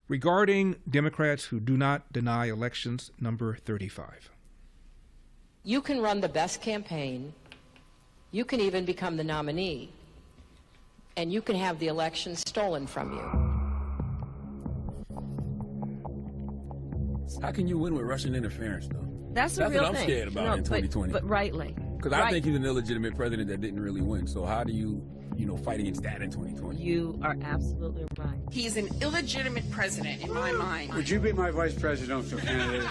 Regarding Democrats who do not deny elections, number 35. You can run the best campaign, you can even become the nominee, and you can have the election stolen from you. How can you win with Russian interference, though? That's what real I'm thing. scared about in 2020. But rightly. Because I think he's an illegitimate president that didn't really win. So how do you fight against that in 2020? You are absolutely right. He's an illegitimate president in my mind. Would you be my vice presidential candidate?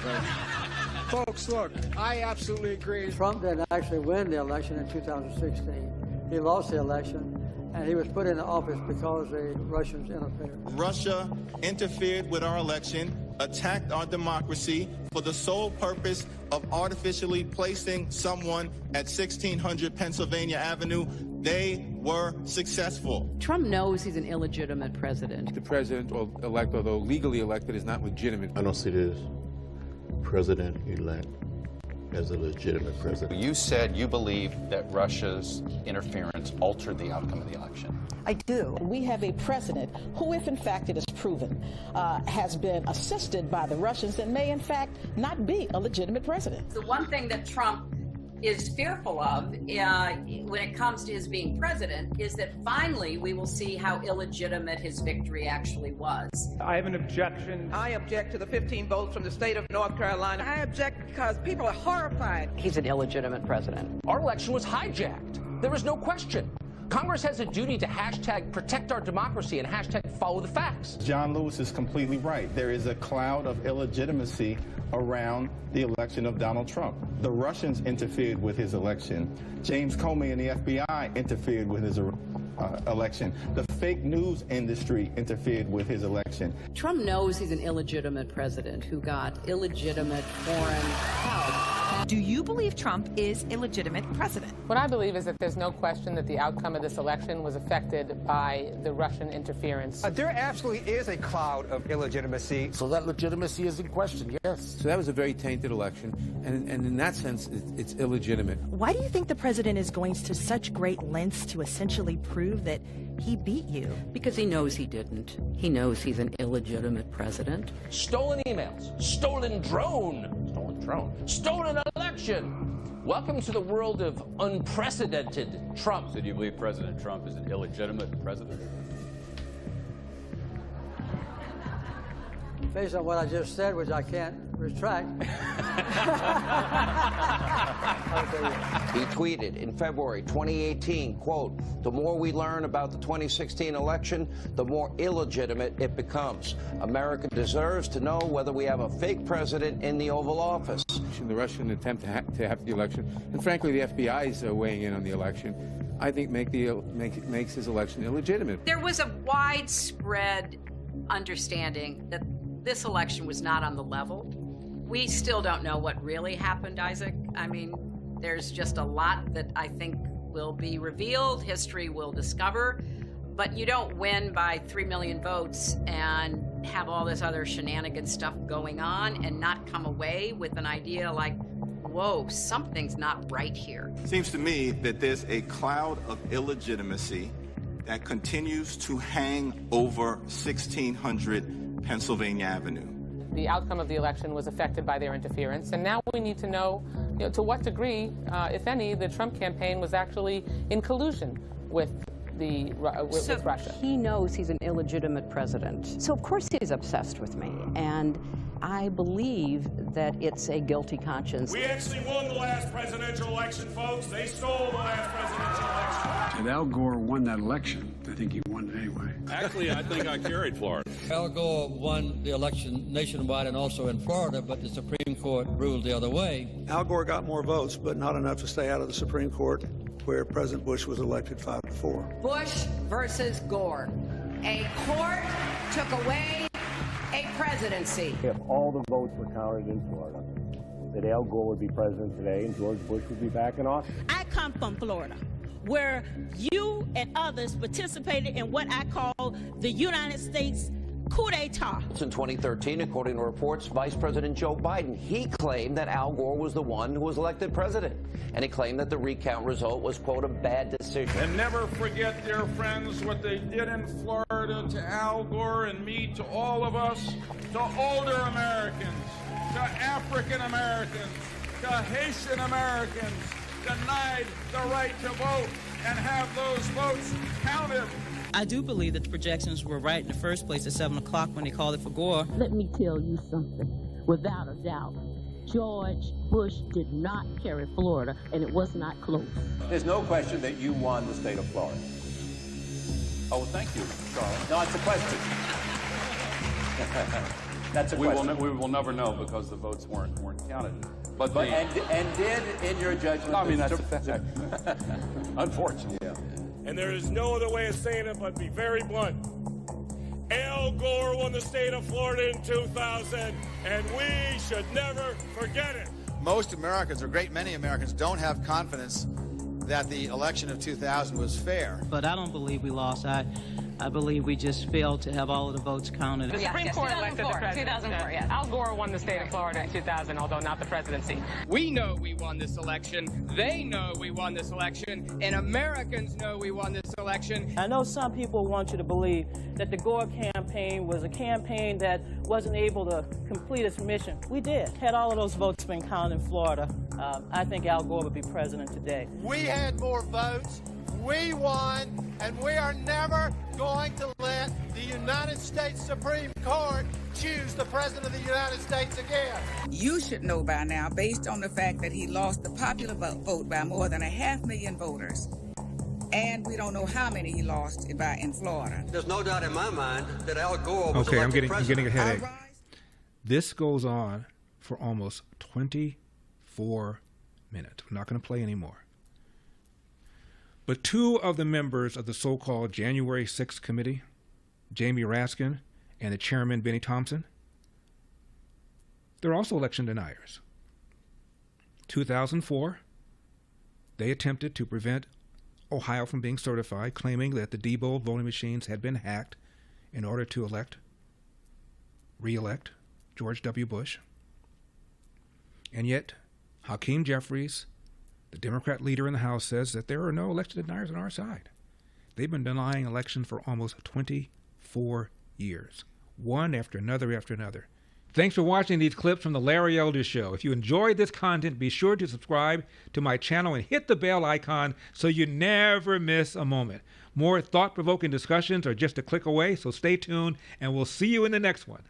Folks, look, I absolutely agree. Trump didn't actually win the election in 2016. He lost the election, and he was put into office because the Russians interfered. Russia interfered with our election, attacked our democracy for the sole purpose of artificially placing someone at 1600 Pennsylvania Avenue. They were successful. Trump knows he's an illegitimate president. The president-elect, although legally elected, is not legitimate. I don't see this president-elect as a legitimate president. You said you believe that Russia's interference altered the outcome of the election. I do. We have a president who, if in fact it is proven, has been assisted by the Russians and may in fact not be a legitimate president. The one thing that Trump is fearful of when it comes to his being president is that finally we will see how illegitimate his victory actually was. I have an objection. I object to the 15 votes from the state of North Carolina. I object because people are horrified. He's an illegitimate president. Our election was hijacked. There is no question. Congress has a duty to hashtag protect our democracy and hashtag follow the facts. John Lewis is completely right. There is a cloud of illegitimacy around the election of Donald Trump. The Russians interfered with his election. James Comey and the FBI interfered with his election. The fake news industry interfered with his election. Trump knows he's an illegitimate president who got illegitimate foreign help. Do you believe Trump is a legitimate president? What I believe is that there's no question that the outcome of this election was affected by the Russian interference. There absolutely is a cloud of illegitimacy. So that legitimacy is in question, yes. So that was a very tainted election, and in that sense, it's illegitimate. Why do you think the president is going to such great lengths to essentially prove that he beat you? Because he knows he didn't. He knows he's an illegitimate president. Stolen emails, stolen election. Welcome to the world of unprecedented Trump. So do you believe President Trump is an illegitimate president? Based on what I just said, which I can't retract. He tweeted in February 2018, quote, "The more we learn about the 2016 election, the more illegitimate it becomes. America deserves to know whether we have a fake president in the Oval Office." The Russian attempt to have the election, and frankly, the FBI is weighing in on the election, I think makes his election illegitimate. There was a widespread understanding that this election was not on the level. We still don't know what really happened, Isaac. I mean, there's just a lot that I think will be revealed, history will discover, but you don't win by 3 million votes and have all this other shenanigan stuff going on and not come away with an idea like, whoa, something's not right here. Seems to me that there's a cloud of illegitimacy that continues to hang over 1600 Pennsylvania Avenue. The outcome of the election was affected by their interference, and now we need to know, to what degree, if any, the Trump campaign was actually in collusion with with Russia. He knows he's an illegitimate president. So of course he's obsessed with me, and I believe that it's a guilty conscience. We actually won the last presidential election, folks. They stole the last presidential election. If Al Gore won that election, I think he won it anyway. Actually, I think I carried Florida. Al Gore won the election nationwide and also in Florida, but the Supreme Court ruled the other way. Al Gore got more votes, but not enough to stay out of the Supreme Court, where President Bush was elected 5-4. Bush versus Gore. A court took away a presidency. If all the votes were counted in Florida, that Al Gore would be president today and George Bush would be back in office. I come from Florida, where you and others participated in what I call the United States coup d'etat. In 2013, according to reports, Vice President Joe Biden, he claimed that Al Gore was the one who was elected president. And he claimed that the recount result was, quote, a bad decision. And never forget, dear friends, what they did in Florida to Al Gore and me, to all of us, to older Americans, to African Americans, to Haitian Americans, denied the right to vote and have those votes counted. I do believe that the projections were right in the first place at 7 o'clock when they called it for Gore. Let me tell you something. Without a doubt, George Bush did not carry Florida, and it was not close. There's no question that you won the state of Florida. Oh, thank you, Charles. No, it's a question. That's a question. We will never know because the votes weren't counted. But and did, in your judgment... I mean, that's a fact. Unfortunately. Yeah. And there is no other way of saying it but be very blunt. Al Gore won the state of Florida in 2000, and we should never forget it. Most Americans, or a great many Americans, don't have confidence that the election of 2000 was fair. But I don't believe we lost. I believe we just failed to have all of the votes counted. The Supreme Court elected the president. 2004, yeah. Al Gore won the state of Florida in 2000, although not the presidency. We know we won this election. They know we won this election. And Americans know we won this election. I know some people want you to believe that the Gore campaign was a campaign that wasn't able to complete its mission. We did. Had all of those votes been counted in Florida, I think Al Gore would be president today. We had more votes. We won, and we are never going to let the United States Supreme Court choose the President of the United States again. You should know by now, based on the fact that he lost the popular vote by more than 500,000 voters, and we don't know how many he lost by in Florida. There's no doubt in my mind that Al Gore was okay, elected I'm getting a headache. Right. This goes on for almost 24 minutes. I'm not going to play anymore. But two of the members of the so-called January 6th committee, Jamie Raskin and the chairman, Benny Thompson, they're also election deniers. 2004, they attempted to prevent Ohio from being certified, claiming that the Diebold voting machines had been hacked in order to re-elect George W. Bush. And yet, Hakeem Jeffries, the Democrat leader in the House, says that there are no election deniers on our side. They've been denying elections for almost 24 years, one after another after another. Thanks for watching these clips from The Larry Elder Show. If you enjoyed this content, be sure to subscribe to my channel and hit the bell icon so you never miss a moment. More thought-provoking discussions are just a click away, so stay tuned, and we'll see you in the next one.